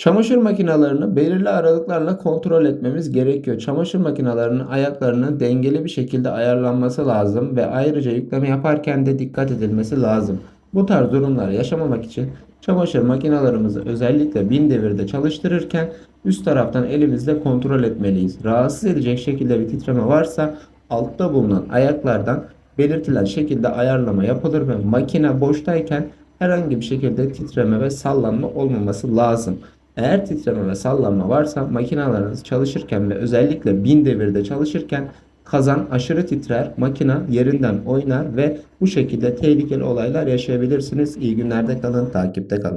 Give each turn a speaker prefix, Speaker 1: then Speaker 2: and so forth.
Speaker 1: Çamaşır makinelerini belirli aralıklarla kontrol etmemiz gerekiyor. Çamaşır makinelerinin ayaklarının dengeli bir şekilde ayarlanması lazım ve ayrıca yükleme yaparken de dikkat edilmesi lazım. Bu tarz durumlar yaşamamak için çamaşır makinelerimizi özellikle bin devirde çalıştırırken üst taraftan elimizle kontrol etmeliyiz. Rahatsız edecek şekilde bir titreme varsa altta bulunan ayaklardan belirtilen şekilde ayarlama yapılır ve makine boştayken herhangi bir şekilde titreme ve sallanma olmaması lazım. Eğer titreme ve sallanma varsa makinalarınız çalışırken ve özellikle bin devirde çalışırken kazan aşırı titrer, makina yerinden oynar ve bu şekilde tehlikeli olaylar yaşayabilirsiniz. İyi günlerde kalın, takipte kalın.